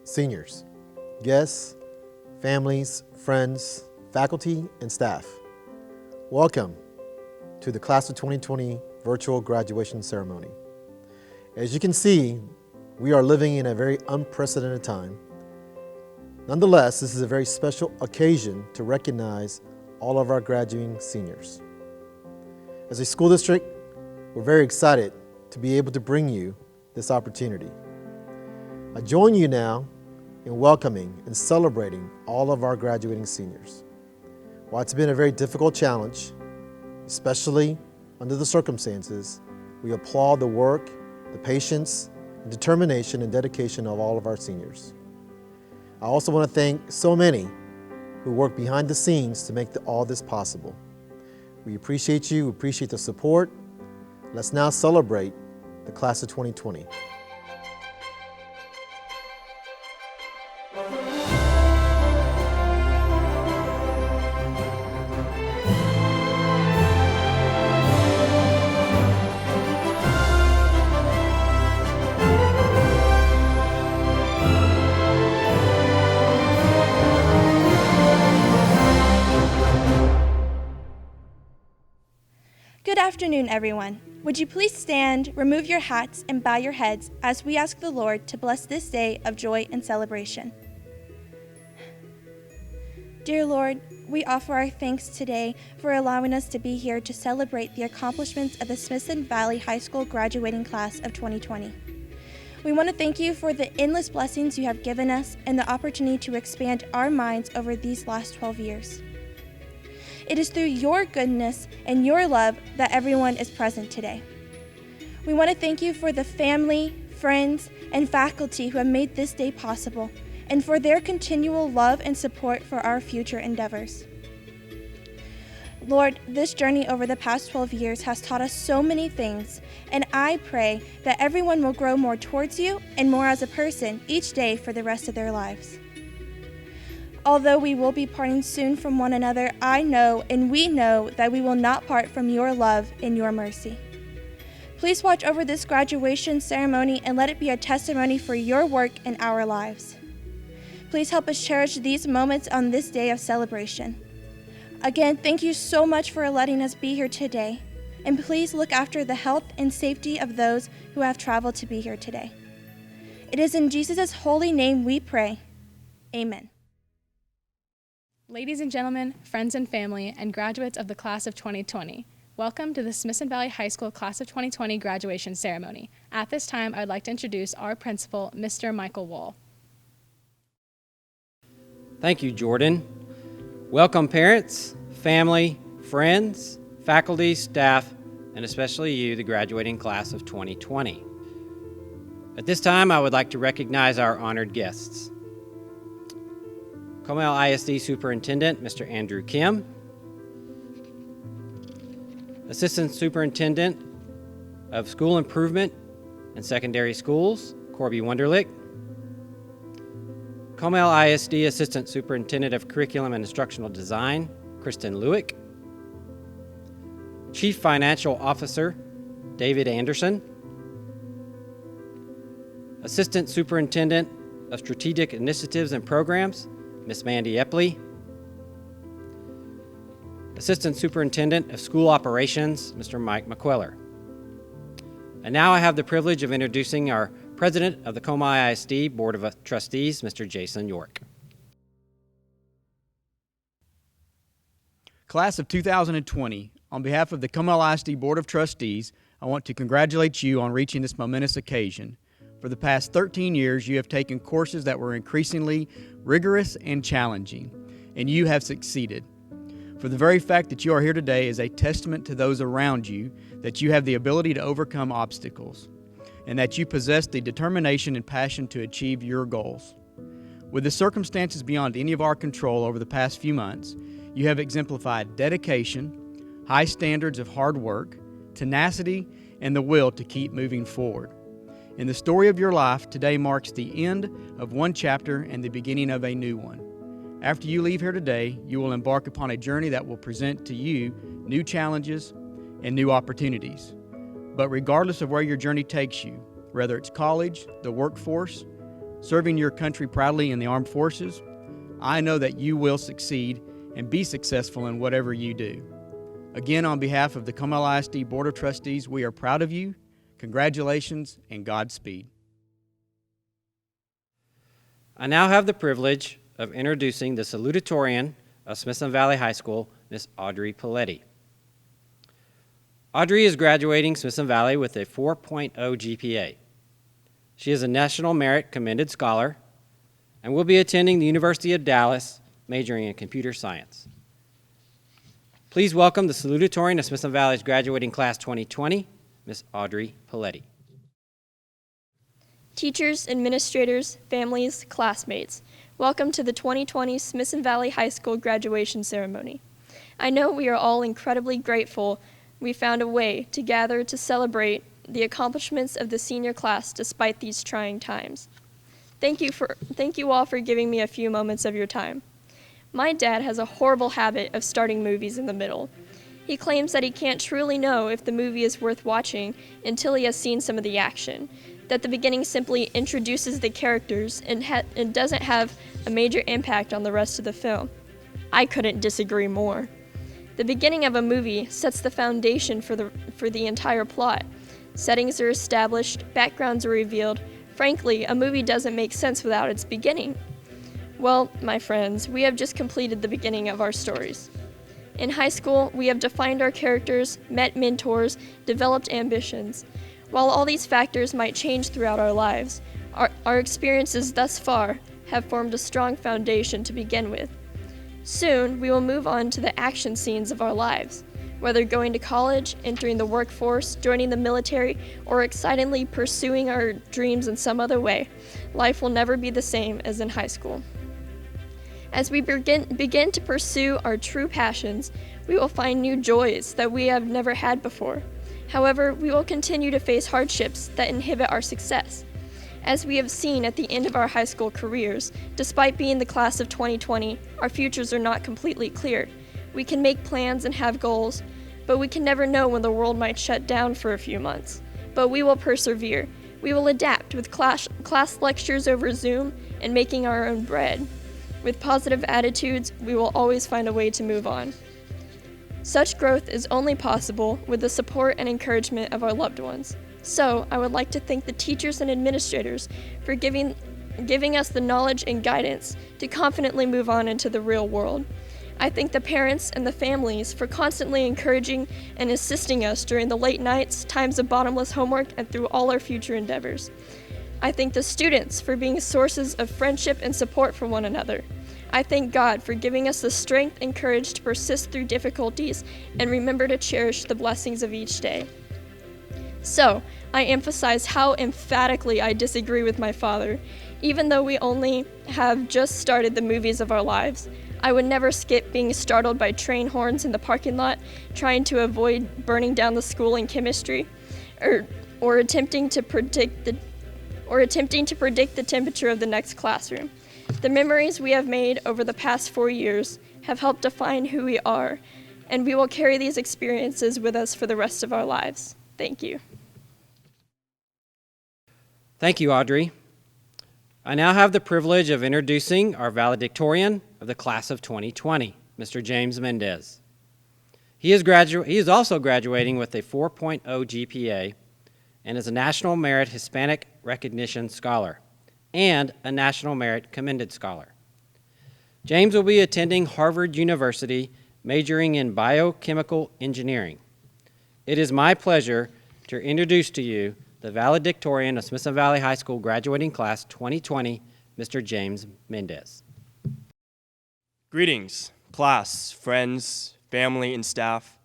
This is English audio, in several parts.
seniors, guests, families, friends, faculty, and staff. Welcome to the Class of 2020 virtual graduation ceremony. As you can see, we are living in a very unprecedented time. Nonetheless, this is a very special occasion to recognize all of our graduating seniors. As a school district, we're very excited to be able to bring you this opportunity. I join you now in welcoming and celebrating all of our graduating seniors. While it's been a very difficult challenge, especially under the circumstances, we applaud the work, the patience, and determination and dedication of all of our seniors. I also want to thank so many who work behind the scenes to make all this possible. We appreciate you, appreciate the support. Let's now celebrate the Class of 2020. Good afternoon, everyone. Would you please stand, remove your hats, and bow your heads as we ask the Lord to bless this day of joy and celebration. Dear Lord, we offer our thanks today for allowing us to be here to celebrate the accomplishments of the Smithson Valley High School graduating class of 2020. We want to thank you for the endless blessings you have given us and the opportunity to expand our minds over these last 12 years. It is through your goodness and your love that everyone is present today. We want to thank you for the family, friends, and faculty who have made this day possible, and for their continual love and support for our future endeavors. Lord, this journey over the past 12 years has taught us so many things, and I pray that everyone will grow more towards you and more as a person each day for the rest of their lives. Although we will be parting soon from one another, I know and we know that we will not part from your love and your mercy. Please watch over this graduation ceremony and let it be a testimony for your work in our lives. Please help us cherish these moments on this day of celebration. Again, thank you so much for letting us be here today, and please look after the health and safety of those who have traveled to be here today. It is in Jesus' holy name we pray. Amen. Ladies and gentlemen, friends and family, and graduates of the Class of 2020, welcome to the Smithson Valley High School Class of 2020 graduation ceremony. At this time, I'd like to introduce our principal, Mr. Michael Wall. Thank you, Jordan. Welcome, parents, family, friends, faculty, staff, and especially you, the graduating class of 2020. At this time, I would like to recognize our honored guests. Comal ISD Superintendent, Mr. Andrew Kim. Assistant Superintendent of School Improvement and Secondary Schools, Corby Wunderlich. Comal ISD Assistant Superintendent of Curriculum and Instructional Design, Kristen Lewick. Chief Financial Officer, David Anderson. Assistant Superintendent of Strategic Initiatives and Programs, Ms. Mandy Epley. Assistant Superintendent of School Operations, Mr. Mike McQuiller. And now I have the privilege of introducing our President of the Comal ISD Board of Trustees, Mr. Jason York. Class of 2020, on behalf of the Comal ISD Board of Trustees, I want to congratulate you on reaching this momentous occasion. For the past 13 years, you have taken courses that were increasingly rigorous and challenging, and you have succeeded. For the very fact that you are here today is a testament to those around you that you have the ability to overcome obstacles, and that you possess the determination and passion to achieve your goals. With the circumstances beyond any of our control over the past few months, you have exemplified dedication, high standards of hard work, tenacity, and the will to keep moving forward. In the story of your life, today marks the end of one chapter and the beginning of a new one. After you leave here today, you will embark upon a journey that will present to you new challenges and new opportunities. But regardless of where your journey takes you, whether it's college, the workforce, serving your country proudly in the armed forces, I know that you will succeed and be successful in whatever you do. Again, on behalf of the Comal ISD Board of Trustees, we are proud of you. Congratulations and Godspeed. I now have the privilege of introducing the Salutatorian of Smithson Valley High School, Miss Audrey Paletti. Audrey is graduating Smithson Valley with a 4.0 GPA. She is a National Merit Commended Scholar and will be attending the University of Dallas, majoring in computer science. Please welcome the Salutatorian of Smithson Valley's graduating class 2020, Miss Audrey Paletti. Teachers, administrators, families, classmates, welcome to the 2020 Smithson Valley High School graduation ceremony. I know we are all incredibly grateful we found a way to gather to celebrate the accomplishments of the senior class despite these trying times. Thank you all for giving me a few moments of your time. My dad has a horrible habit of starting movies in the middle. He claims that he can't truly know if the movie is worth watching until he has seen some of the action, that the beginning simply introduces the characters and doesn't have a major impact on the rest of the film. I couldn't disagree more. The beginning of a movie sets the foundation for the entire plot. Settings are established, backgrounds are revealed. Frankly, a movie doesn't make sense without its beginning. Well, my friends, we have just completed the beginning of our stories. In high school, we have defined our characters, met mentors, developed ambitions. While all these factors might change throughout our lives, our experiences thus far have formed a strong foundation to begin with. Soon, we will move on to the action scenes of our lives. Whether going to college, entering the workforce, joining the military, or excitedly pursuing our dreams in some other way, life will never be the same as in high school. As we begin to pursue our true passions, we will find new joys that we have never had before. However, we will continue to face hardships that inhibit our success. As we have seen at the end of our high school careers, despite being the class of 2020, our futures are not completely clear. We can make plans and have goals, but we can never know when the world might shut down for a few months. But we will persevere. We will adapt with class lectures over Zoom and making our own bread. With positive attitudes, we will always find a way to move on. Such growth is only possible with the support and encouragement of our loved ones. So, I would like to thank the teachers and administrators for giving us the knowledge and guidance to confidently move on into the real world. I thank the parents and the families for constantly encouraging and assisting us during the late nights, times of bottomless homework, and through all our future endeavors. I thank the students for being sources of friendship and support for one another. I thank God for giving us the strength and courage to persist through difficulties and remember to cherish the blessings of each day. So, I emphasize how emphatically I disagree with my father. Even though we only have just started the movies of our lives, I would never skip being startled by train horns in the parking lot, trying to avoid burning down the school in chemistry, or attempting to predict the temperature of the next classroom. The memories we have made over the past 4 years have helped define who we are, and we will carry these experiences with us for the rest of our lives. Thank you. Thank you, Audrey. I now have the privilege of introducing our valedictorian of the class of 2020, Mr. James Mendez. He is also graduating with a 4.0 GPA and is a National Merit Hispanic Recognition Scholar and a National Merit Commended Scholar. James will be attending Harvard University, majoring in biochemical engineering. It is my pleasure to introduce to you the valedictorian of Smithson Valley High School graduating class 2020, Mr. James Mendez. Greetings, class, friends, family, and staff.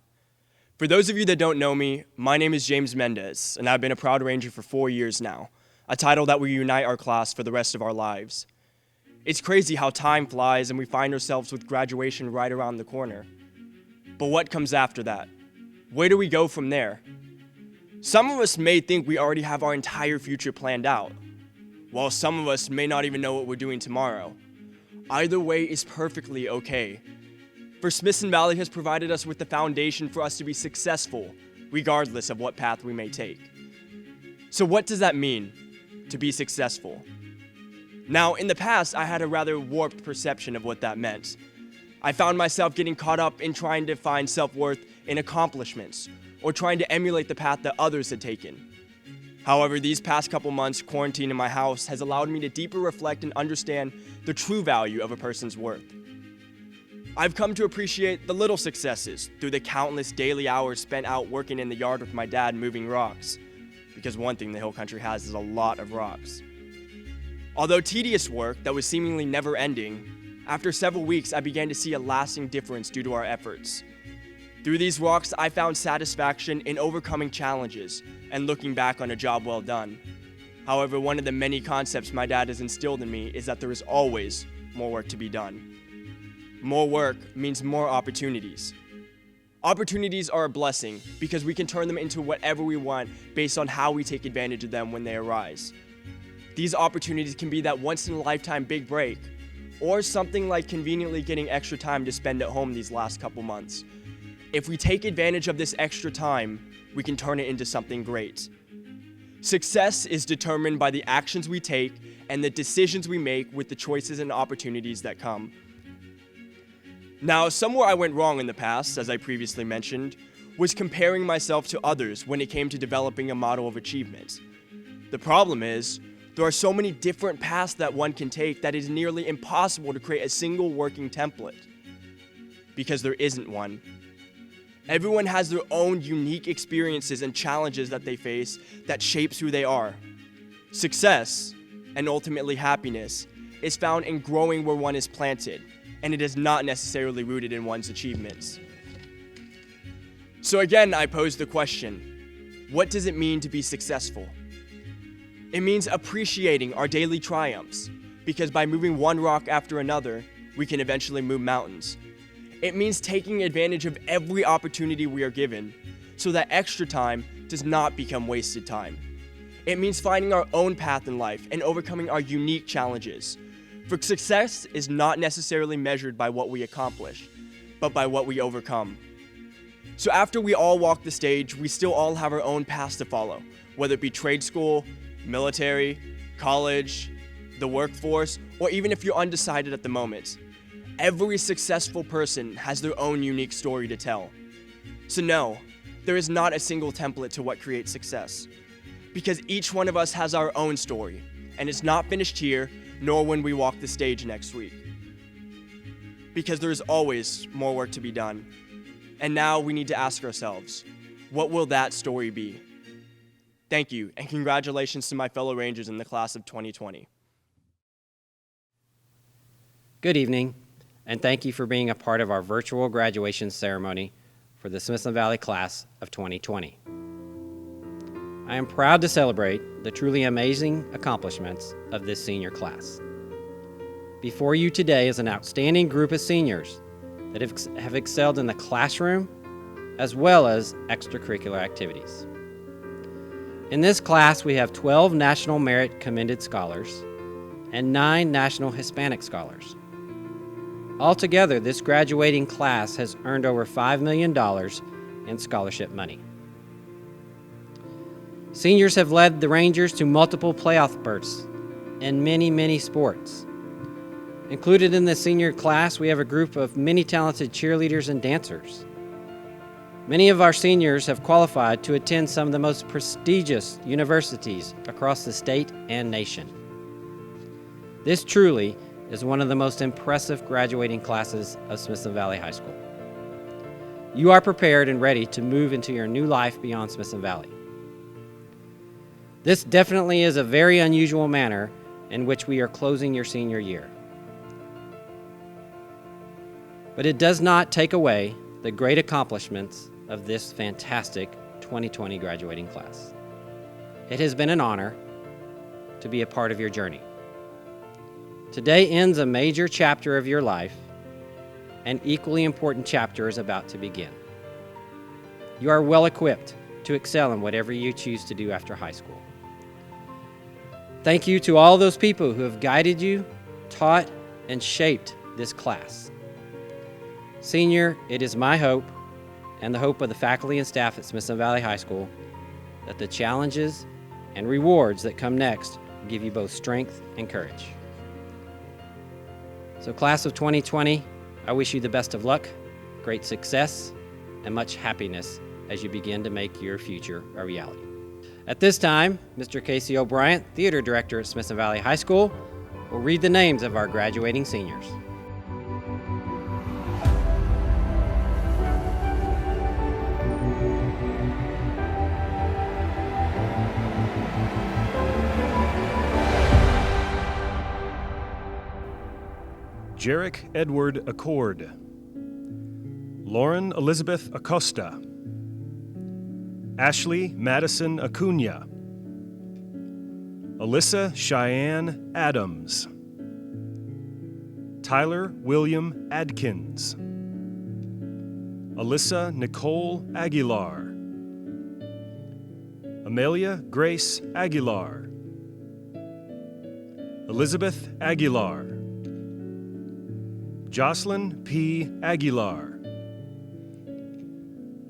For those of you that don't know me, my name is James Mendez, and I've been a Proud Ranger for 4 years now, a title that will unite our class for the rest of our lives. It's crazy how time flies and we find ourselves with graduation right around the corner. But what comes after that? Where do we go from there? Some of us may think we already have our entire future planned out, while some of us may not even know what we're doing tomorrow. Either way is perfectly okay. For Smithson Valley has provided us with the foundation for us to be successful, regardless of what path we may take. So what does that mean, to be successful? Now, in the past, I had a rather warped perception of what that meant. I found myself getting caught up in trying to find self-worth in accomplishments, or trying to emulate the path that others had taken. However, these past couple months, quarantine in my house has allowed me to deeper reflect and understand the true value of a person's worth. I've come to appreciate the little successes through the countless daily hours spent out working in the yard with my dad moving rocks, because one thing the hill country has is a lot of rocks. Although tedious work that was seemingly never ending, after several weeks I began to see a lasting difference due to our efforts. Through these rocks, I found satisfaction in overcoming challenges and looking back on a job well done. However, one of the many concepts my dad has instilled in me is that there is always more work to be done. More work means more opportunities. Opportunities are a blessing because we can turn them into whatever we want based on how we take advantage of them when they arise. These opportunities can be that once-in-a-lifetime big break, or something like conveniently getting extra time to spend at home these last couple months. If we take advantage of this extra time, we can turn it into something great. Success is determined by the actions we take and the decisions we make with the choices and opportunities that come. Now, somewhere I went wrong in the past, as I previously mentioned, was comparing myself to others when it came to developing a model of achievement. The problem is, there are so many different paths that one can take that it is nearly impossible to create a single working template, because there isn't one. Everyone has their own unique experiences and challenges that they face that shapes who they are. Success, and ultimately happiness, is found in growing where one is planted, and it is not necessarily rooted in one's achievements. So again, I pose the question, what does it mean to be successful? It means appreciating our daily triumphs, because by moving one rock after another, we can eventually move mountains. It means taking advantage of every opportunity we are given, so that extra time does not become wasted time. It means finding our own path in life and overcoming our unique challenges. For success is not necessarily measured by what we accomplish, but by what we overcome. So after we all walk the stage, we still all have our own paths to follow, whether it be trade school, military, college, the workforce, or even if you're undecided at the moment. Every successful person has their own unique story to tell. So no, there is not a single template to what creates success, because each one of us has our own story, and it's not finished here, nor when we walk the stage next week. Because there is always more work to be done. And now we need to ask ourselves, what will that story be? Thank you, and congratulations to my fellow Rangers in the class of 2020. Good evening, and thank you for being a part of our virtual graduation ceremony for the Smithson Valley class of 2020. I am proud to celebrate the truly amazing accomplishments of this senior class. Before you today is an outstanding group of seniors that have excelled in the classroom as well as extracurricular activities. In this class, we have 12 National Merit Commended Scholars and 9 National Hispanic Scholars. Altogether, this graduating class has earned over $5 million in scholarship money. Seniors have led the Rangers to multiple playoff berths in many sports. Included in the senior class, we have a group of many talented cheerleaders and dancers. Many of our seniors have qualified to attend some of the most prestigious universities across the state and nation. This truly is one of the most impressive graduating classes of Smithson Valley High School. You are prepared and ready to move into your new life beyond Smithson Valley. This definitely is a very unusual manner in which we are closing your senior year. But it does not take away the great accomplishments of this fantastic 2020 graduating class. It has been an honor to be a part of your journey. Today ends a major chapter of your life. An equally important chapter is about to begin. You are well equipped to excel in whatever you choose to do after high school. Thank you to all those people who have guided you, taught, and shaped this class. Senior, it is my hope, and the hope of the faculty and staff at Smithson Valley High School, that the challenges and rewards that come next give you both strength and courage. So class of 2020, I wish you the best of luck, great success, and much happiness as you begin to make your future a reality. At this time, Mr. Casey O'Brien, Theater Director at Smithson Valley High School, will read the names of our graduating seniors. Jarek Edward Accord, Lauren Elizabeth Acosta, Ashley Madison Acuna, Alyssa Cheyenne Adams, Tyler William Adkins, Alyssa Nicole Aguilar, Amelia Grace Aguilar, Elizabeth Aguilar, Jocelyn P. Aguilar,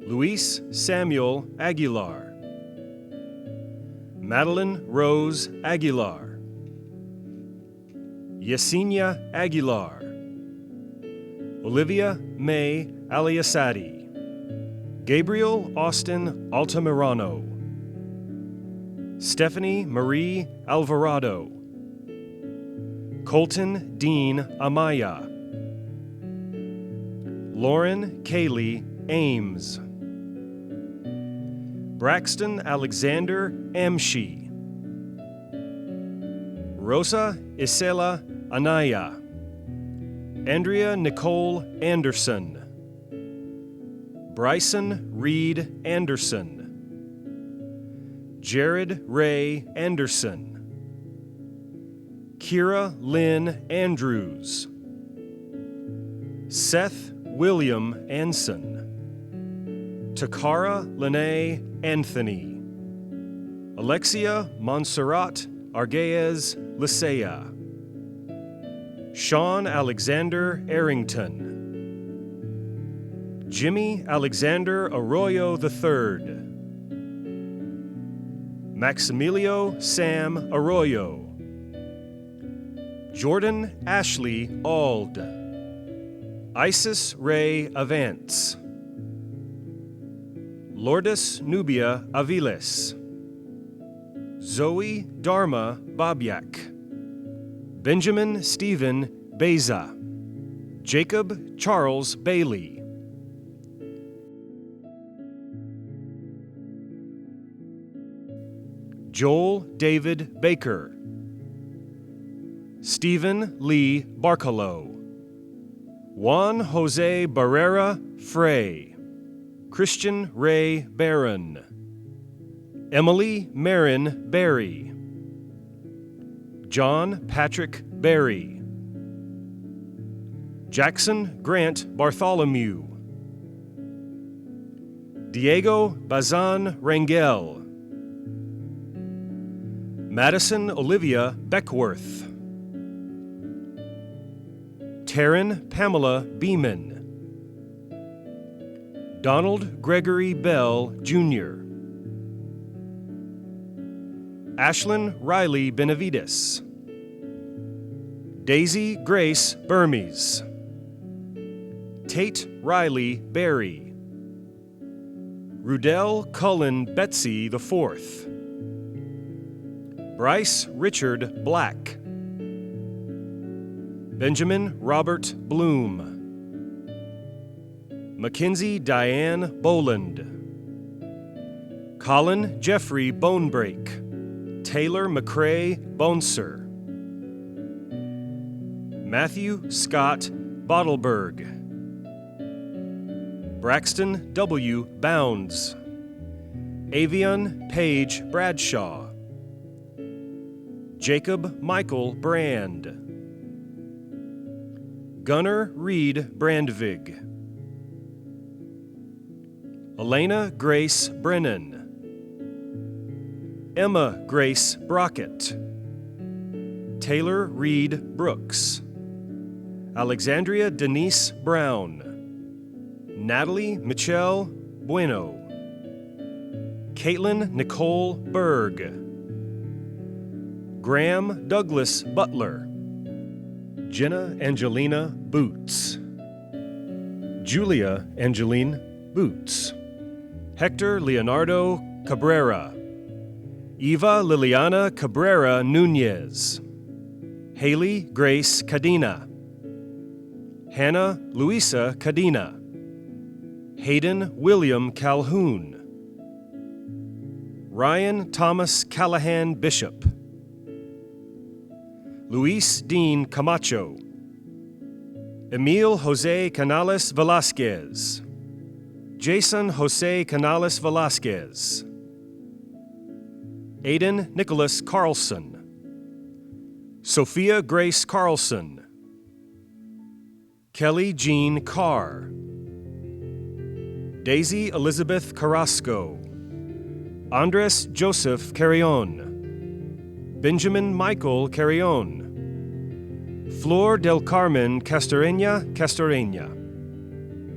Luis Samuel Aguilar, Madeline Rose Aguilar, Yesenia Aguilar, Olivia May Aliasati, Gabriel Austin Altamirano, Stephanie Marie Alvarado, Colton Dean Amaya, Lauren Kaylee Ames, Braxton Alexander Amshi, Rosa Isela Anaya, Andrea Nicole Anderson, Bryson Reed Anderson, Jared Ray Anderson, Kira Lynn Andrews, Seth William Anson, Takara Lene Anthony, Alexia Montserrat Arguez Lisea, Sean Alexander Arrington, Jimmy Alexander Arroyo III, Maximilio Sam Arroyo, Jordan Ashley Ald, Isis Ray Avance, Lourdes Nubia Aviles, Zoe Dharma Babyak, Benjamin Stephen Beza, Jacob Charles Bailey, Joel David Baker, Stephen Lee Barcalow, Juan Jose Barrera Frey, Christian Ray Barron, Emily Marin Berry, John Patrick Berry, Jackson Grant Bartholomew, Diego Bazan Rangel, Madison Olivia Beckworth, Taryn Pamela Beeman, Donald Gregory Bell, Jr., Ashlyn Riley Benavides, Daisy Grace Burmese, Tate Riley Berry, Rudell Cullen Betsy IV, Bryce Richard Black, Benjamin Robert Bloom, Mackenzie Diane Boland, Colin Jeffrey Bonebreak, Taylor McCrae Bonser, Matthew Scott Bottleberg, Braxton W. Bounds, Avion Page Bradshaw, Jacob Michael Brand, Gunnar Reed Brandvig, Elena Grace Brennan, Emma Grace Brockett, Taylor Reed Brooks, Alexandria Denise Brown, Natalie Michelle Bueno, Caitlin Nicole Berg, Graham Douglas Butler, Jenna Angelina Boots, Julia Angeline Boots, Hector Leonardo Cabrera, Eva Liliana Cabrera Nunez, Haley Grace Cadena, Hannah Luisa Cadena, Hayden William Calhoun, Ryan Thomas Callahan Bishop, Luis Dean Camacho, Emil Jose Canales Velasquez, Jason Jose Canales Velasquez, Aiden Nicholas Carlson, Sophia Grace Carlson, Kelly Jean Carr, Daisy Elizabeth Carrasco, Andres Joseph Carrion, Benjamin Michael Carrion, Flor del Carmen Castorena,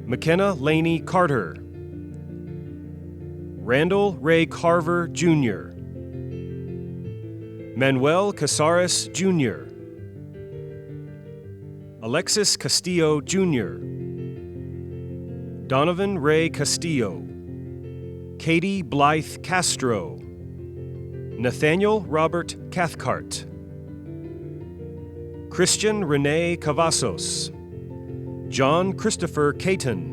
McKenna Laney Carter, Randall Ray Carver Jr., Manuel Casares Jr., Alexis Castillo Jr., Donovan Ray Castillo, Katie Blythe Castro, Nathaniel Robert Cathcart, Christian Renee Cavazos, John Christopher Caton,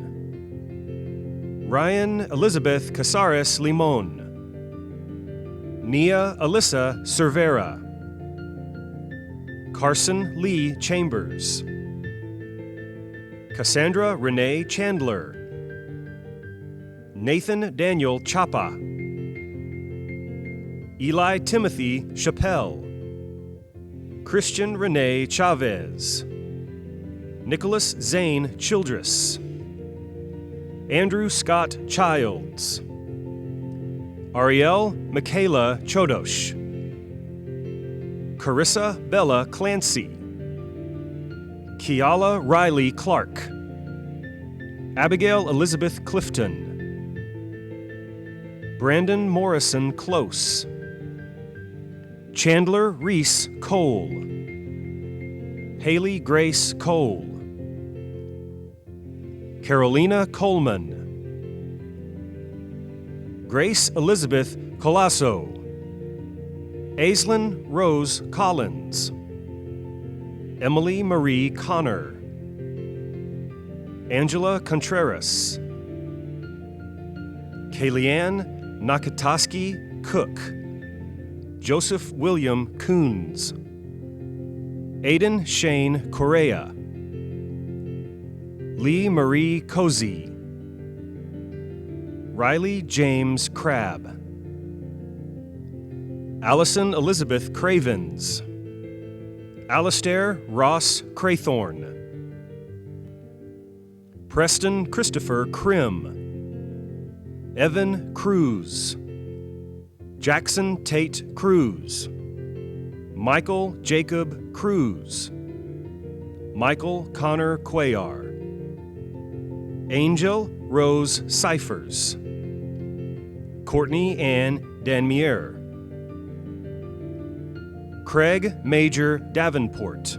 Ryan Elizabeth Casares Limon, Nia Alyssa Cervera, Carson Lee Chambers, Cassandra Renee Chandler, Nathan Daniel Chapa, Eli Timothy Chappelle, Christian Renee Chavez, Nicholas Zane Childress, Andrew Scott Childs, Ariel Michaela Chodosh, Carissa Bella Clancy, Kiala Riley Clark, Abigail Elizabeth Clifton, Brandon Morrison Close, Chandler Reese Cole, Haley Grace Cole, Carolina Coleman, Grace Elizabeth Colasso, Aislinn Rose Collins, Emily Marie Connor, Angela Contreras, Kayleanne Nakatoski Cook, Joseph William Coons, Aiden Shane Correa, Lee Marie Cozy, Riley James Crabb, Allison Elizabeth Cravens, Alastair Ross Craythorne, Preston Christopher Krim, Evan Cruz, Jackson Tate Cruz, Michael Jacob Cruz, Michael Connor Cuellar, Angel Rose Cyphers, Courtney Ann Danmier, Craig Major Davenport,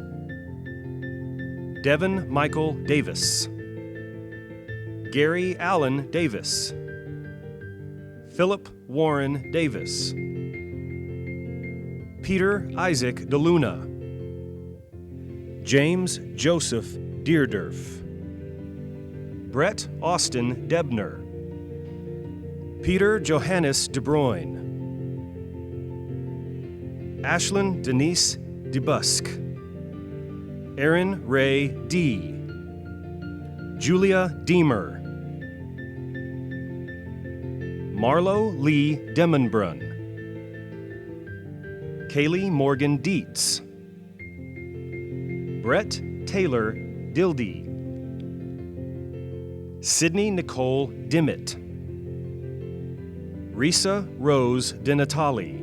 Devin Michael Davis, Gary Allen Davis, Philip Warren Davis, Peter Isaac DeLuna, James Joseph Deerdorf, Brett Austin Debner, Peter Johannes De Bruyne, Ashlyn Denise DeBusk, Aaron Ray D., Julia Deemer, Marlo Lee Demonbrun, Kaylee Morgan Dietz, Brett Taylor Dildy, Sydney Nicole Dimmitt, Risa Rose DeNatali,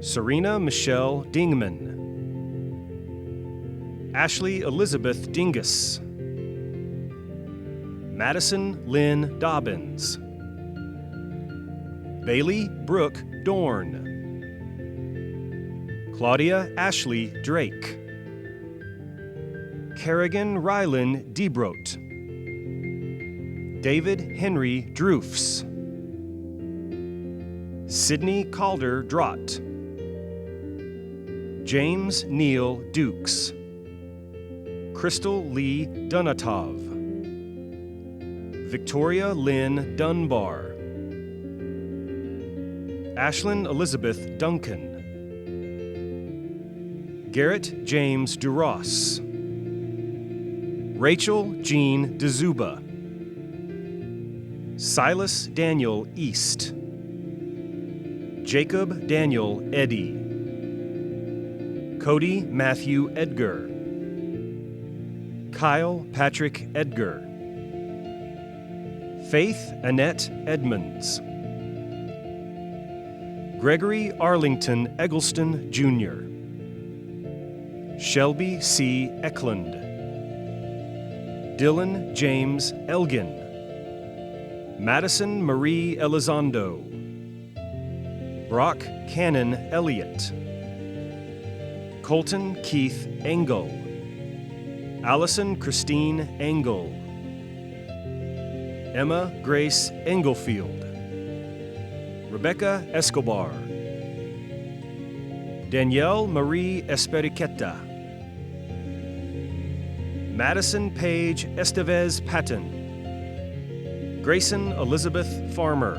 Serena Michelle Dingman, Ashley Elizabeth Dingus, Madison Lynn Dobbins, Bailey Brooke Dorn, Claudia Ashley Drake, Kerrigan Rylan Debrote, David Henry Droofs, Sidney Calder Drott, James Neal Dukes, Crystal Lee Dunatov, Victoria Lynn Dunbar, Ashlyn Elizabeth Duncan, Garrett James Duras, Rachel Jean DeZuba, Silas Daniel East, Jacob Daniel Eddy, Cody Matthew Edgar, Kyle Patrick Edgar, Faith Annette Edmonds, Gregory Arlington Eggleston Jr., Shelby C. Eklund, Dylan James Elgin, Madison Marie Elizondo, Brock Cannon Elliott, Colton Keith Engel, Allison Christine Engel, Emma Grace Engelfield, Rebecca Escobar, Danielle Marie Esperiqueta, Madison Paige Estevez Patton, Grayson Elizabeth Farmer,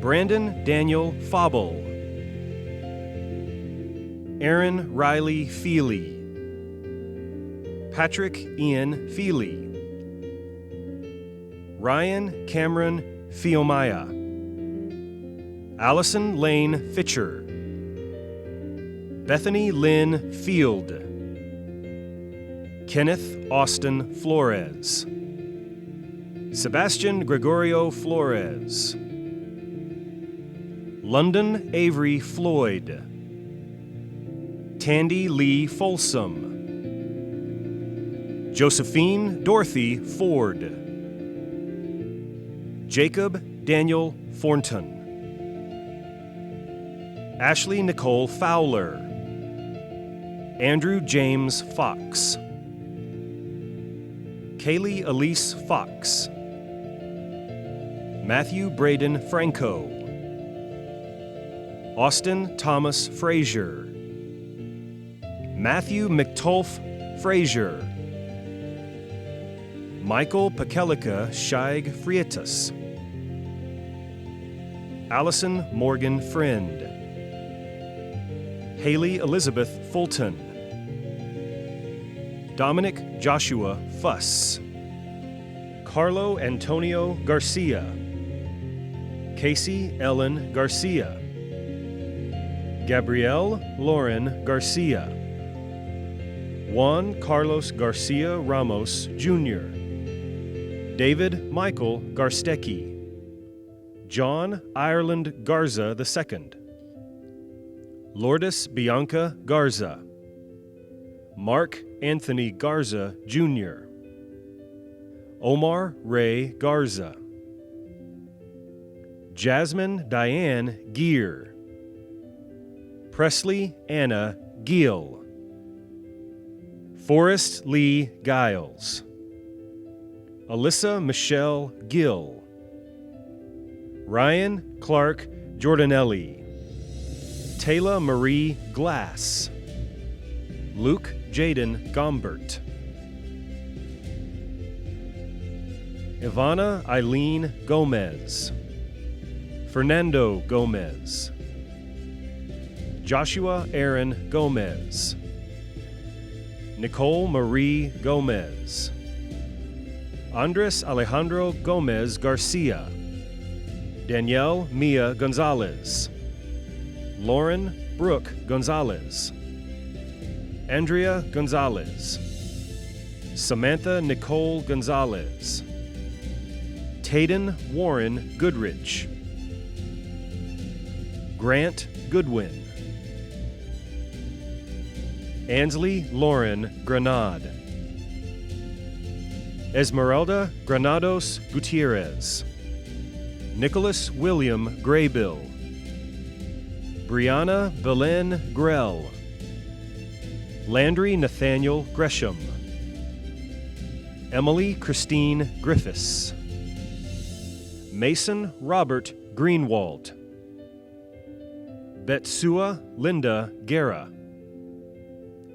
Brandon Daniel Fauble, Aaron Riley Feely, Patrick Ian Feely, Ryan Cameron Fiomaya, Allison Lane Fitcher, Bethany Lynn Field, Kenneth Austin Flores, Sebastian Gregorio Flores, London Avery Floyd, Tandy Lee Folsom, Josephine Dorothy Ford, Jacob Daniel Thornton, Ashley Nicole Fowler, Andrew James Fox, Kaylee Elise Fox, Matthew Braden Franco, Austin Thomas Frazier, Matthew McTulph Frazier, Michael Pakelika Scheig Frietas, Allison Morgan Friend, Haley Elizabeth Fulton, Dominic Joshua Fuss, Carlo Antonio Garcia, Casey Ellen Garcia, Gabrielle Lauren Garcia, Juan Carlos Garcia Ramos Jr., David Michael Garstecki, John Ireland Garza II, Lourdes Bianca Garza, Mark Anthony Garza Jr., Omar Ray Garza, Jasmine Diane Gear, Presley Anna Gill, Forrest Lee Giles, Alyssa Michelle Gill, Ryan Clark Jordanelli, Taylor Marie Glass, Luke Jaden Gombert, Ivana Eileen Gomez, Fernando Gomez, Joshua Aaron Gomez, Nicole Marie Gomez, Andres Alejandro Gomez Garcia, Danielle Mia Gonzalez, Lauren Brooke Gonzalez, Andrea Gonzalez, Samantha Nicole Gonzalez, Tayden Warren Goodrich, Grant Goodwin, Ansley Lauren Granade, Esmeralda Granados Gutierrez, Nicholas William Graybill, Brianna Belen Grell, Landry Nathaniel Gresham, Emily Christine Griffiths, Mason Robert Greenwald, Betsua Linda Guerra,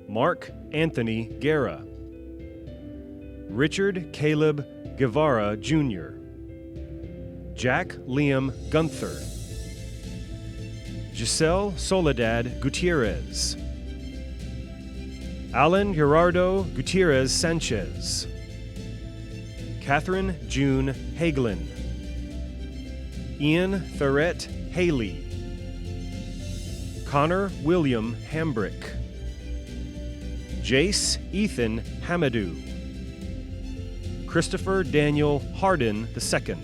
Mark Anthony Guerra, Richard Caleb Guevara Jr., Jack Liam Gunther, Giselle Soledad Gutierrez, Alan Gerardo Gutierrez Sanchez, Catherine June Hagelin, Ian Thurett Haley, Connor William Hambrick, Jace Ethan Hamadou, Christopher Daniel Hardin II,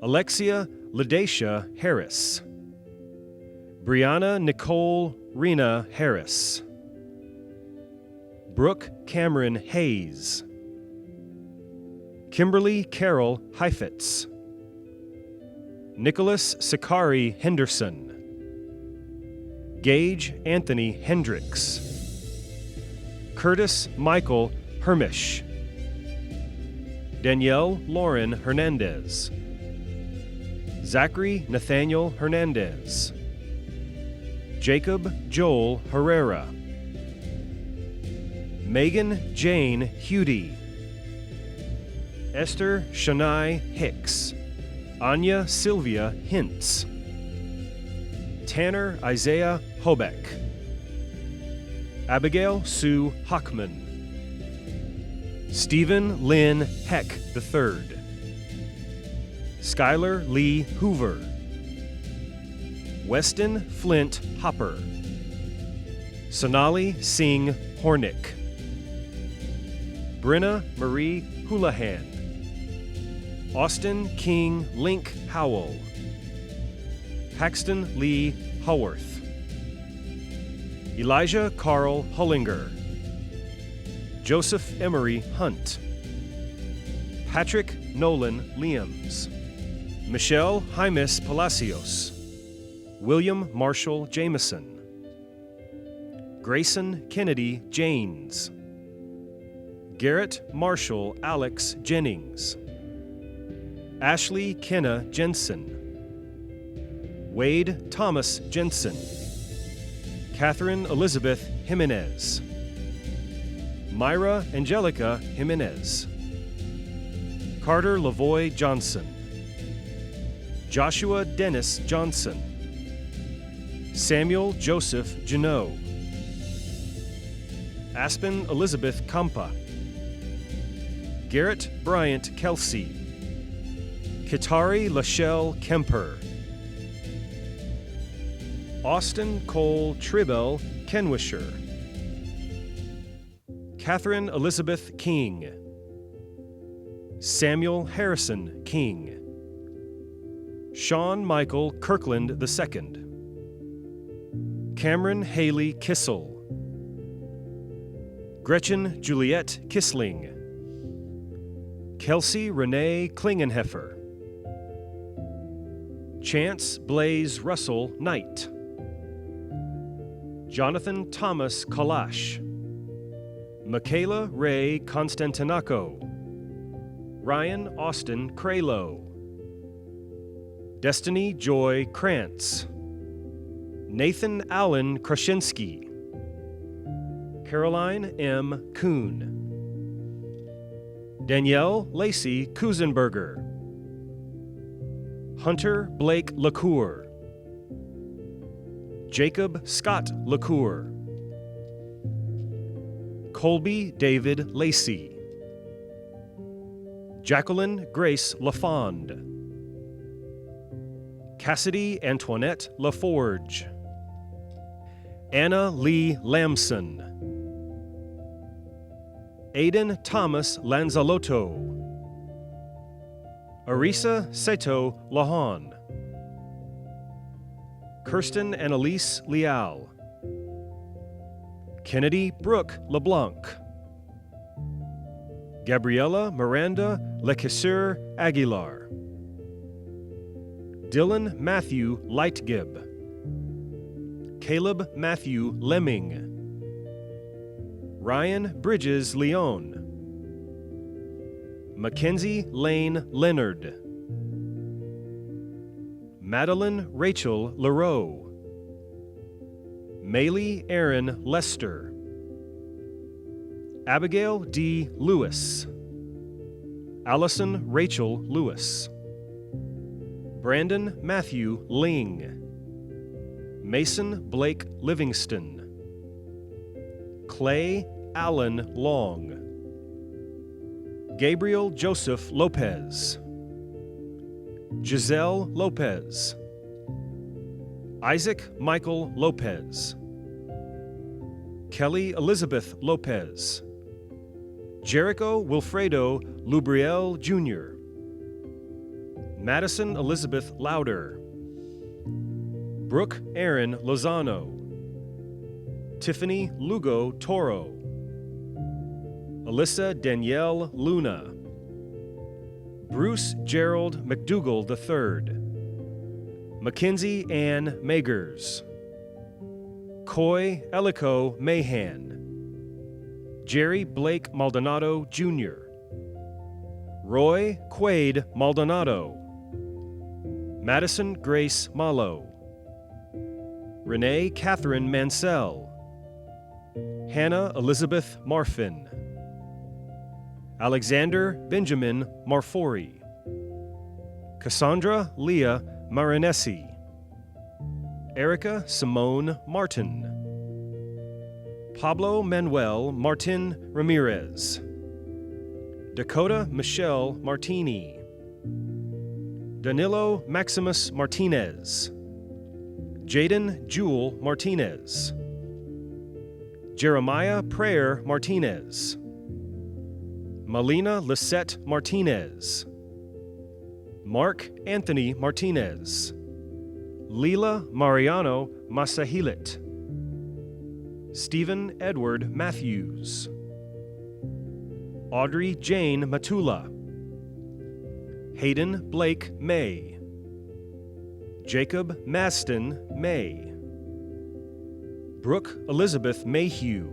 Alexia Ladacia Harris, Brianna Nicole Rena Harris, Brooke Cameron Hayes, Kimberly Carol Heifetz, Nicholas Sakari Henderson, Gage Anthony Hendricks, Curtis Michael Hermish, Danielle Lauren Hernandez, Zachary Nathaniel Hernandez, Jacob Joel Herrera, Megan Jane Hudy, Esther Shania Hicks, Anya Sylvia Hintz, Tanner Isaiah Hobeck, Abigail Sue Hockman, Stephen Lynn Heck III, Skylar Lee Hoover, Weston Flint Hopper, Sonali Singh Hornick, Brenna Marie Houlihan, Austin King Link Howell, Paxton Lee Haworth, Elijah Carl Hullinger, Joseph Emery Hunt, Patrick Nolan Liams, Michelle Jaimes Palacios, William Marshall Jameson, Grayson Kennedy Janes, Garrett Marshall Alex Jennings, Ashley Kenna Jensen, Wade Thomas Jensen, Catherine Elizabeth Jimenez, Myra Angelica Jimenez, Carter Lavoy Johnson, Joshua Dennis Johnson, Samuel Joseph Janot, Aspen Elizabeth Kampa, Garrett Bryant Kelsey, Kitari Lachelle Kemper, Austin Cole Tribel Kenwisher, Catherine Elizabeth King, Samuel Harrison King, Sean Michael Kirkland II, Cameron Haley Kissel, Gretchen Juliette Kissling, Kelsey Renee Klingenheffer, Chance Blaze Russell Knight, Jonathan Thomas Kalash, Michaela Ray Constantinaco, Ryan Austin Kralo, Destiny Joy Krantz, Nathan Allen Krasinski, Caroline M. Kuhn, Danielle Lacey Kuzenberger, Hunter Blake LaCour, Jacob Scott LaCour, Colby David Lacey, Jacqueline Grace LaFond, Cassidy Antoinette LaForge, Anna Lee Lamson, Aidan Thomas Lanzalotto, Arisa Seto Lahan, Kirsten Annalise Leal, Kennedy Brooke LeBlanc, Gabriella Miranda Lecasseur Aguilar, Dylan Matthew Lightgib, Caleb Matthew Lemming. Ryan Bridges Leon. Mackenzie Lane Leonard. Madeline Rachel Leroux. Maylee Aaron Lester. Abigail D. Lewis. Allison Rachel Lewis. Brandon Matthew Ling. Mason Blake Livingston. Clay Allen Long. Gabriel Joseph Lopez. Giselle Lopez. Isaac Michael Lopez. Kelly Elizabeth Lopez. Jericho Wilfredo Lubriel Jr. Madison Elizabeth Lauder. Brooke Aaron Lozano. Tiffany Lugo Toro. Alyssa Danielle Luna. Bruce Gerald McDougall III. Mackenzie Ann Magers. Coy Elico Mahan. Jerry Blake Maldonado Jr. Roy Quaid Maldonado. Madison Grace Malo. Renee Catherine Mansell. Hannah Elizabeth Marfin. Alexander Benjamin Marfori. Cassandra Leah Marinesi. Erica Simone Martin. Pablo Manuel Martin Ramirez. Dakota Michelle Martini. Danilo Maximus Martinez. Jaden Jewel Martinez. Jeremiah Prayer Martinez. Melina Lisette Martinez. Mark Anthony Martinez. Leela Mariano Masahilit. Stephen Edward Matthews. Audrey Jane Matula. Hayden Blake May. Jacob Maston May. Brooke Elizabeth Mayhew.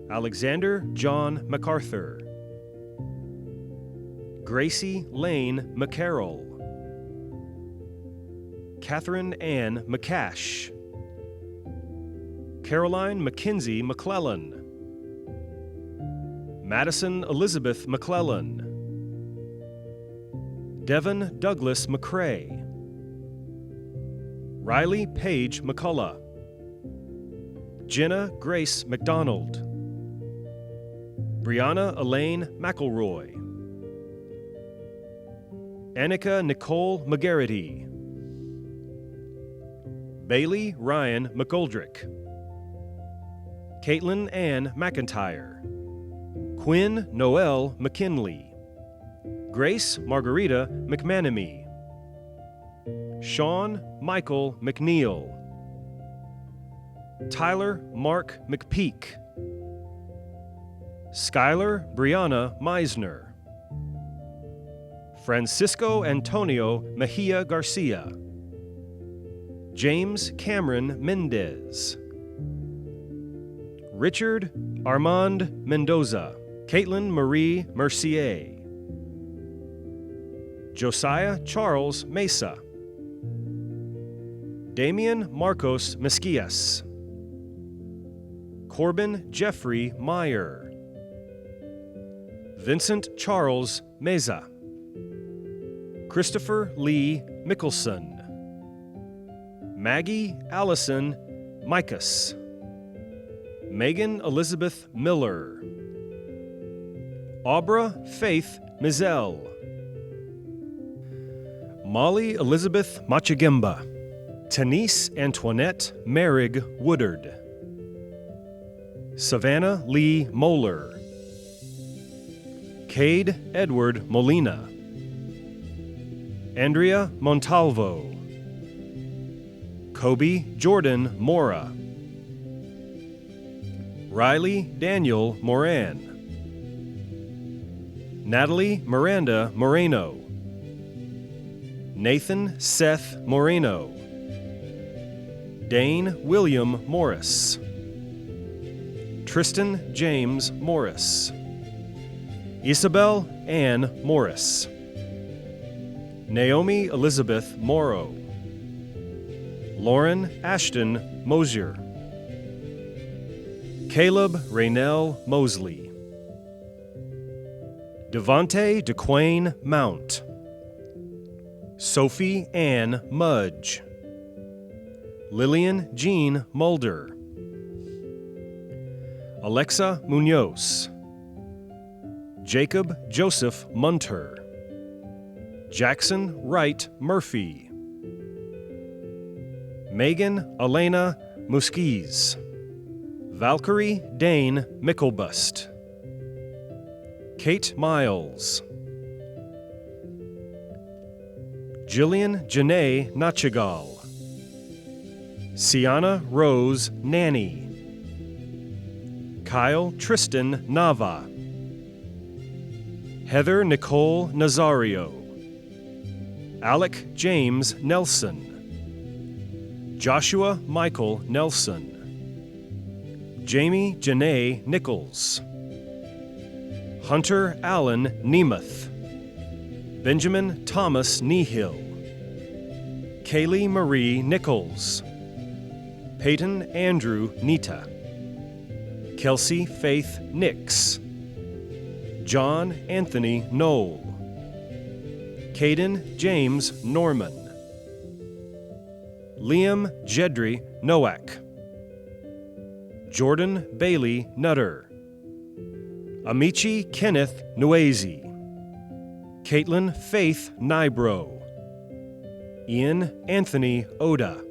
Alexander John MacArthur. Gracie Lane McCarroll. Catherine Ann McCash. Caroline Mackenzie McClellan. Madison Elizabeth McClellan. Devon Douglas McCrae. Riley Paige McCullough. Jenna Grace McDonald. Brianna Elaine McElroy. Annika Nicole McGarity. Bailey Ryan McGoldrick. Caitlin Ann McIntyre. Quinn Noel McKinley. Grace Margarita McManamy. Sean Michael McNeil. Tyler Mark McPeak. Skylar Brianna Meisner. Francisco Antonio Mejia Garcia. James Cameron Mendez. Richard Armand Mendoza. Caitlin Marie Mercier. Josiah Charles Mesa. Damian Marcos Mesquias. Corbin Jeffrey Meyer. Vincent Charles Meza. Christopher Lee Mickelson. Maggie Allison Micus. Megan Elizabeth Miller. Aubra Faith Mizell. Molly Elizabeth Machagemba. Tanise Antoinette Merrig Woodard. Savannah Lee Moeller. Cade Edward Molina. Andrea Montalvo. Kobe Jordan Mora. Riley Daniel Moran. Natalie Miranda Moreno. Nathan Seth Moreno. Dane William Morris, Tristan James Morris, Isabel Ann Morris, Naomi Elizabeth Morrow, Lauren Ashton Mosier, Caleb Raynell Mosley, Devonte DeQuain Mount, Sophie Ann Mudge, Lillian Jean Mulder, Alexa Munoz, Jacob Joseph Munter, Jackson Wright Murphy, Megan Elena Muskies, Valkyrie Dane Mickelbust, Kate Miles, Jillian Janae Nachigal, Sienna Rose Nanny, Kyle Tristan Nava, Heather Nicole Nazario, Alec James Nelson, Joshua Michael Nelson, Jamie Janae Nichols, Hunter Allen Nemeth, Benjamin Thomas Nehill, Kaylee Marie Nichols, Peyton Andrew Nita, Kelsey Faith Nix, John Anthony Knoll, Caden James Norman, Liam Jedry Nowak, Jordan Bailey Nutter, Amici Kenneth Nuezi, Caitlin Faith Nybro, Ian Anthony Oda,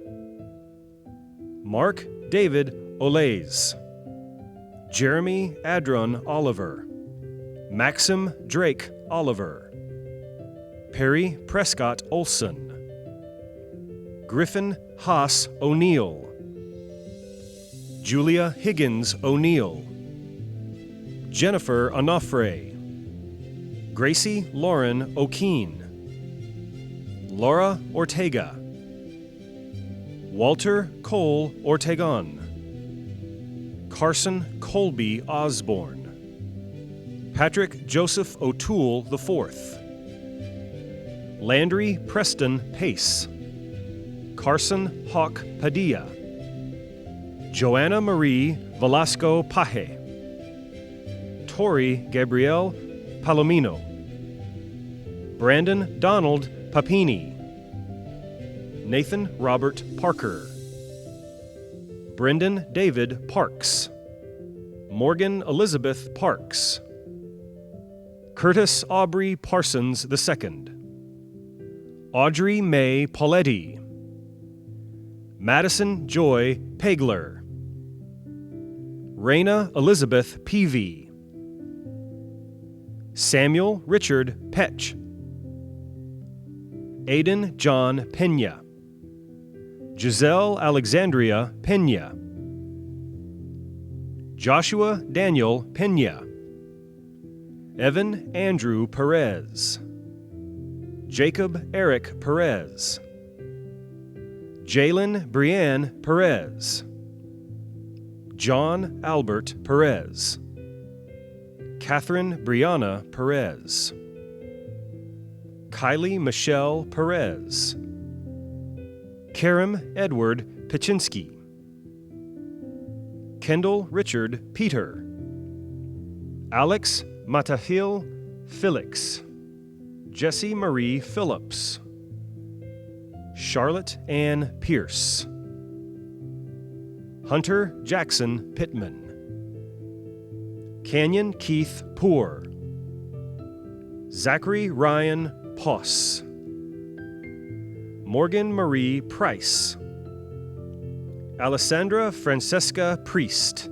Mark David Olays, Jeremy Adron Oliver, Maxim Drake Oliver, Perry Prescott Olson, Griffin Haas O'Neill, Julia Higgins O'Neill, Jennifer Onofre, Gracie Lauren O'Keen, Laura Ortega, Walter Cole Ortegon, Carson Colby Osborne, Patrick Joseph O'Toole IV, Landry Preston Pace, Carson Hawk Padilla, Joanna Marie Velasco Paje, Tori Gabrielle Palomino, Brandon Donald Papini, Nathan Robert Parker, Brendan David Parks, Morgan Elizabeth Parks, Curtis Aubrey Parsons II, Audrey May Pauletti, Madison Joy Pegler, Raina Elizabeth Peavy, Samuel Richard Petch, Aidan John Pena, Giselle Alexandria Pena, Joshua Daniel Pena, Evan Andrew Perez, Jacob Eric Perez, Jalen Brianne Perez, John Albert Perez, Catherine Brianna Perez, Kylie Michelle Perez, Karim Edward Pichinski, Kendall Richard Peter, Alex Matahil Felix, Jessie Marie Phillips, Charlotte Ann Pierce, Hunter Jackson Pittman, Canyon Keith Poor, Zachary Ryan Poss, Morgan Marie Price, Alessandra Francesca Priest,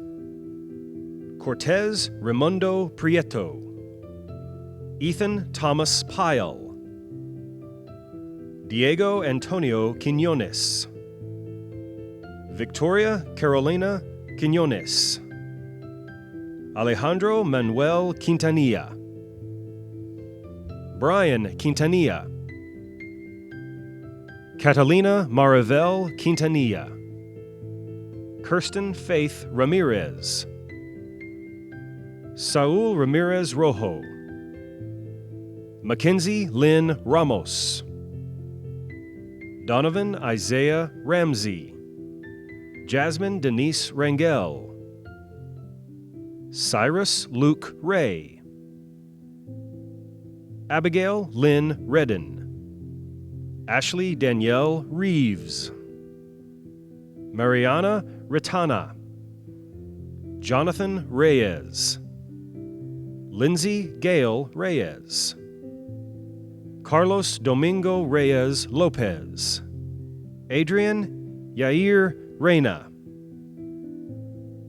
Cortez Raimundo Prieto, Ethan Thomas Pyle, Diego Antonio Quinones, Victoria Carolina Quinones, Alejandro Manuel Quintanilla, Brian Quintanilla, Catalina Marivel Quintanilla, Kirsten Faith Ramirez. Saul Ramirez Rojo. Mackenzie Lynn Ramos. Donovan Isaiah Ramsey. Jasmine Denise Rangel. Cyrus Luke Ray. Abigail Lynn Redden. Ashley Danielle Reeves. Mariana Ritana. Jonathan Reyes. Lindsay Gail Reyes. Carlos Domingo Reyes Lopez. Adrian Yair Reyna.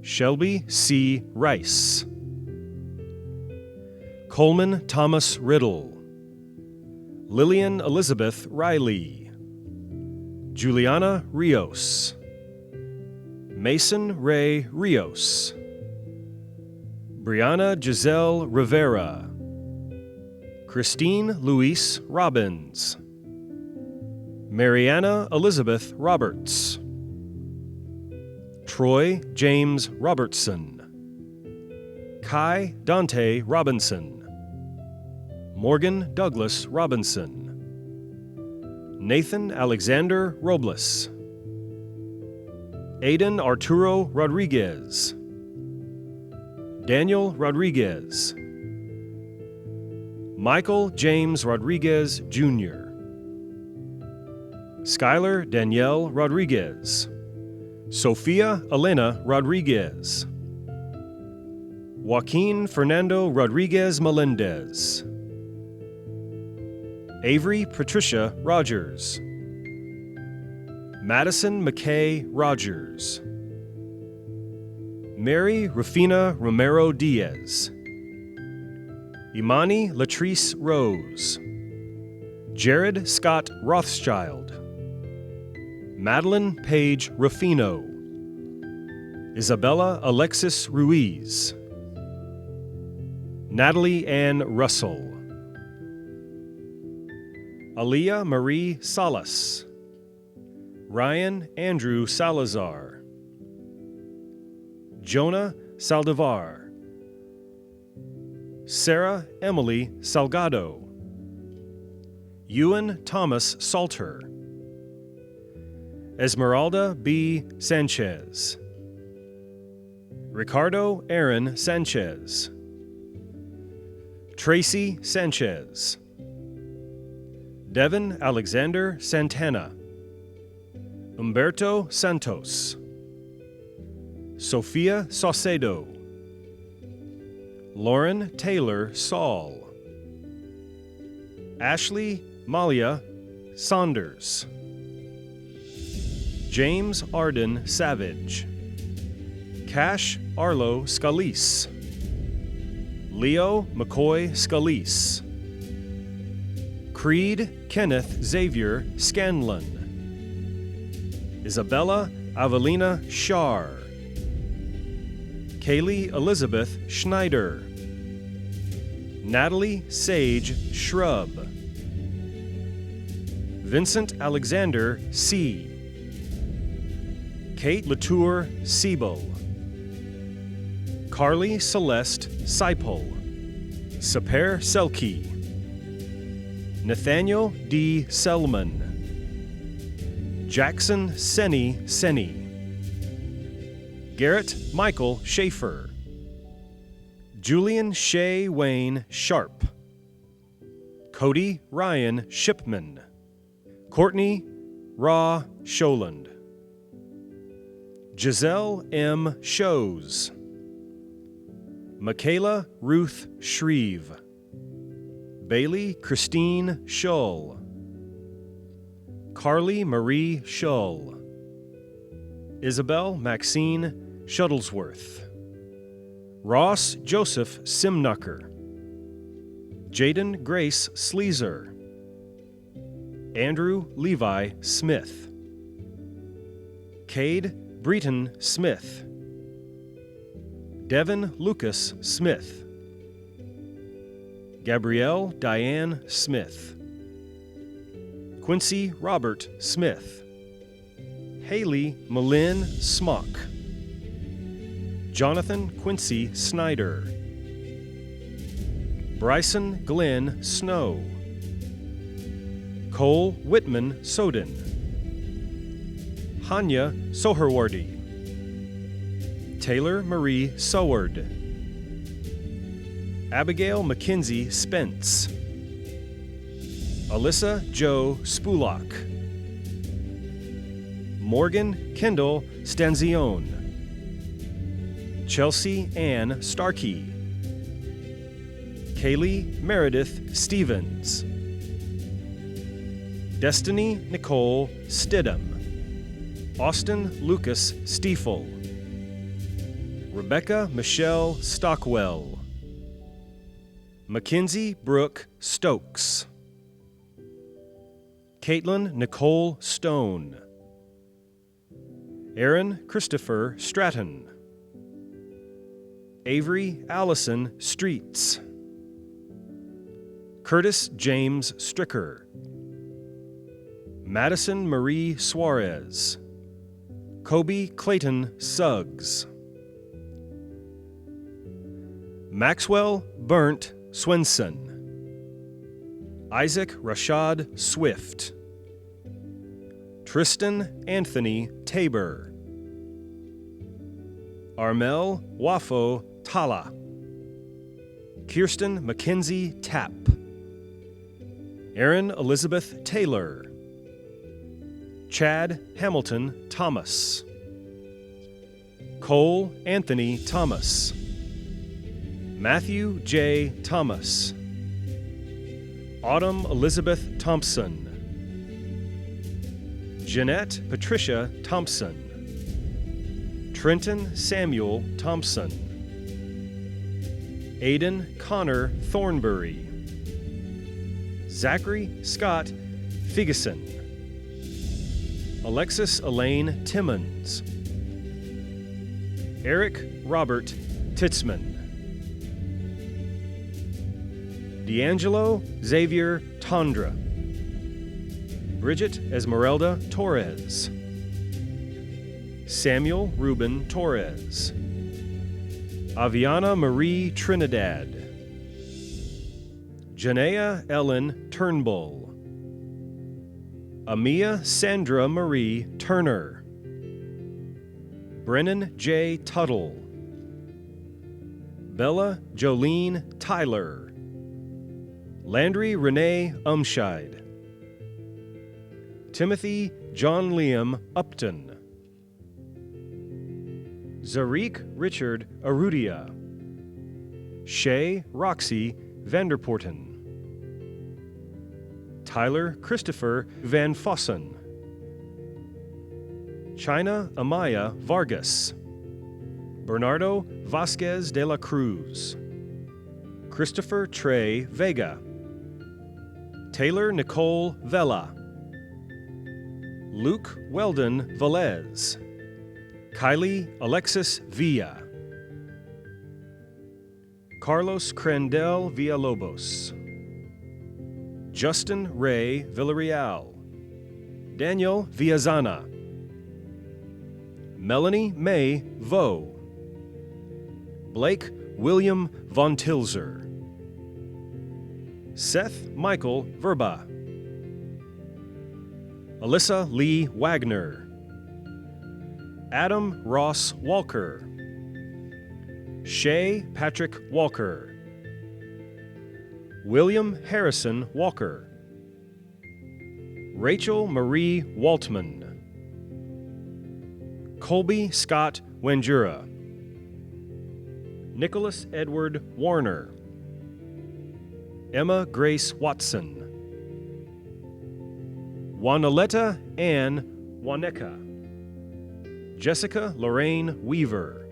Shelby C. Rice. Coleman Thomas Riddle. Lillian Elizabeth Riley. Juliana Rios. Mason Ray Rios. Brianna Giselle Rivera. Christine Luis Robbins. Mariana Elizabeth Roberts. Troy James Robertson. Kai Dante Robinson. Morgan Douglas Robinson. Nathan Alexander Robles. Aiden Arturo Rodriguez. Daniel Rodriguez. Michael James Rodriguez Jr. Skylar Danielle Rodriguez. Sofia Elena Rodriguez. Joaquin Fernando Rodriguez Melendez. Avery Patricia Rogers. Madison McKay Rogers. Mary Rufina Romero Diaz. Imani Latrice Rose. Jared Scott Rothschild. Madeline Page Rufino. Isabella Alexis Ruiz. Natalie Ann Russell. Aliyah Marie Salas. Ryan Andrew Salazar. Jonah Saldivar. Sarah Emily Salgado. Ewan Thomas Salter. Esmeralda B. Sanchez. Ricardo Aaron Sanchez. Tracy Sanchez. Devin Alexander Santana. Humberto Santos. Sophia Saucedo. Lauren Taylor Saul. Ashley Malia Saunders. James Arden Savage. Cash Arlo Scalise. Leo McCoy Scalise. Creed Kenneth Xavier Scanlon. Isabella Avelina Shar. Kaylee Elizabeth Schneider. Natalie Sage Shrub. Vincent Alexander C. Kate Latour Siebel. Carly Celeste Seipel. Saper Selke. Nathaniel D. Selman. Jackson Seni Seni. Garrett Michael Schaefer. Julian Shea Wayne Sharp. Cody Ryan Shipman. Courtney Raw Sholand. Giselle M. Shows. Michaela Ruth Shreve. Bailey Christine Shull. Carly Marie Shull. Isabel Maxine Shuttlesworth. Ross Joseph Simnucker. Jaden Grace Sleezer. Andrew Levi Smith. Cade Breton Smith. Devin Lucas Smith. Gabrielle Diane Smith. Quincy Robert Smith. Haley Malin Smock. Jonathan Quincy Snyder, Bryson Glenn Snow, Cole Whitman Soden, Hanya Soherwardy, Taylor Marie Soward, Abigail Mackenzie Spence, Alyssa Joe Spulak, Morgan Kendall Stanzione, Chelsea Ann Starkey, Kaylee Meredith Stevens, Destiny Nicole Stidham, Austin Lucas Stiefel, Rebecca Michelle Stockwell, Mackenzie Brooke Stokes, Caitlin Nicole Stone, Aaron Christopher Stratton, Avery Allison Streets, Curtis James Stricker, Madison Marie Suarez, Kobe Clayton Suggs, Maxwell Burnt Swenson, Isaac Rashad Swift, Tristan Anthony Tabor, Armel Wafo Tala, Kirsten Mackenzie Tapp, Erin Elizabeth Taylor, Chad Hamilton Thomas, Cole Anthony Thomas, Matthew J. Thomas, Autumn Elizabeth Thompson, Jeanette Patricia Thompson, Trenton Samuel Thompson, Aiden Connor Thornbury, Zachary Scott Figeson, Alexis Elaine Timmons, Eric Robert Titzman, D'Angelo Xavier Tondra, Bridget Esmeralda Torres, Samuel Ruben Torres, Aviana Marie Trinidad, Janea Ellen Turnbull, Amia Sandra Marie Turner, Brennan J. Tuttle, Bella Jolene Tyler, Landry Renee Umscheid, Timothy John Liam Upton, Zarik Richard Arudia, Shay Roxy Vanderporten, Tyler Christopher Van Fossen, China Amaya Vargas, Bernardo Vasquez de la Cruz, Christopher Trey Vega, Taylor Nicole Vela, Luke Weldon Velez, Kylie Alexis Villa, Carlos Crandell Villalobos, Justin Ray Villarreal, Daniel Villazana, Melanie May Vo, Blake William Von Tilzer, Seth Michael Verba, Alyssa Lee Wagner, Adam Ross Walker, Shay Patrick Walker, William Harrison Walker, Rachel Marie Waltman, Colby Scott Wenjura, Nicholas Edward Warner, Emma Grace Watson, Wanaletta Ann Waneka, Jessica Lorraine Weaver,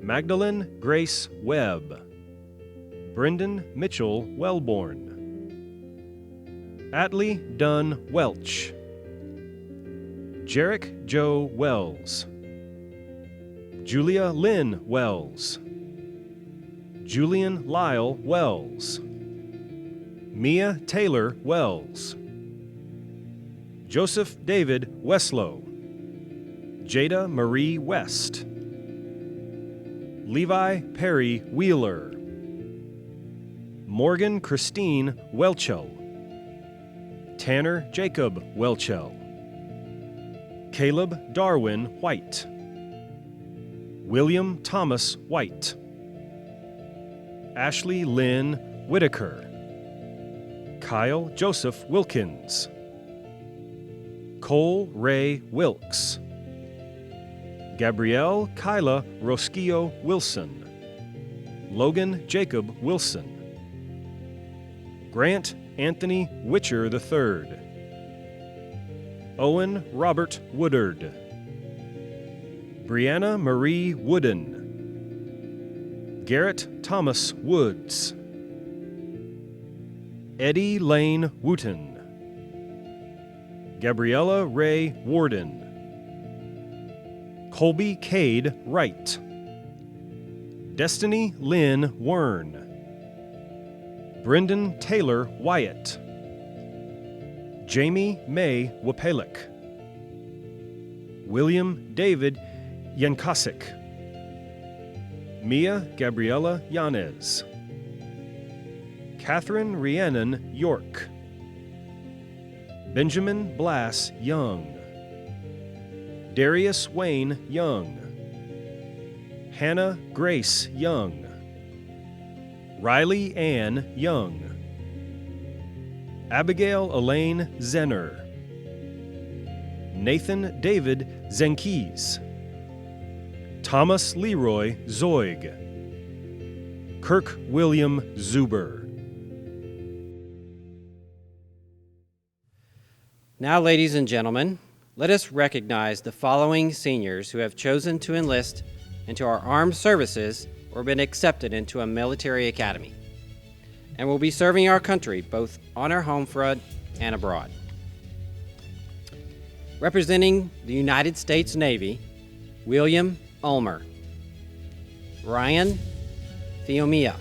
Magdalene Grace Webb, Brendan Mitchell Wellborn, Atlee Dunn Welch, Jarek Joe Wells, Julia Lynn Wells, Julian Lyle Wells, Mia Taylor Wells, Joseph David Weslow, Jada Marie West, Levi Perry Wheeler, Morgan Christine Welchel, Tanner Jacob Welchel, Caleb Darwin White, William Thomas White, Ashley Lynn Whitaker, Kyle Joseph Wilkins, Cole Ray Wilkes, Gabrielle Kyla Rosquillo Wilson, Logan Jacob Wilson, Grant Anthony Witcher III, Owen Robert Woodard, Brianna Marie Wooden, Garrett Thomas Woods, Eddie Lane Wooten, Gabriella Ray Warden, Colby Cade Wright, Destiny Lynn Wern, Brendan Taylor Wyatt, Jamie May Wapalik, William David Yankosik, Mia Gabriela Yanez, Catherine Rhiannon York, Benjamin Blass Young, Darius Wayne Young, Hannah Grace Young, Riley Ann Young, Abigail Elaine Zenner, Nathan David Zenkis, Thomas Leroy Zoig, Kirk William Zuber. Now, ladies and gentlemen, let us recognize the following seniors who have chosen to enlist into our armed services or been accepted into a military academy and will be serving our country both on our home front and abroad. Representing the United States Navy, William Ulmer, Ryan Theomia,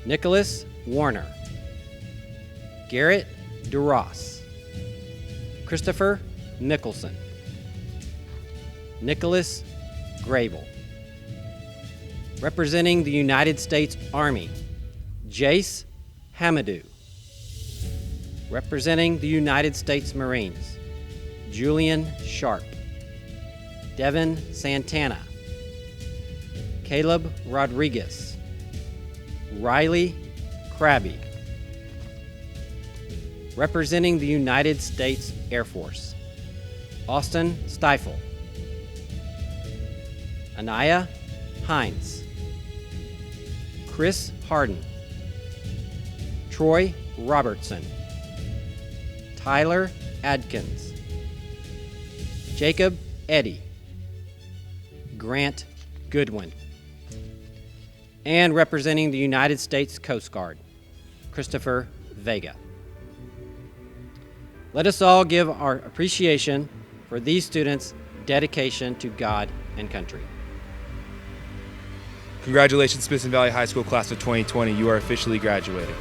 Nicholas Warner, Garrett DeRoss, Christopher Mickelson, Nicholas Grable. Representing the United States Army, Jace Hamadou. Representing the United States Marines, Julian Sharp, Devin Santana, Caleb Rodriguez, Riley Krabby. Representing the United States Air Force, Austin Stiefel, Anaya Hines, Chris Harden, Troy Robertson, Tyler Adkins, Jacob Eddy, Grant Goodwin, and representing the United States Coast Guard, Christopher Vega. Let us all give our appreciation for these students' dedication to God and country. Congratulations, Smithson Valley High School Class of 2020. You are officially graduating.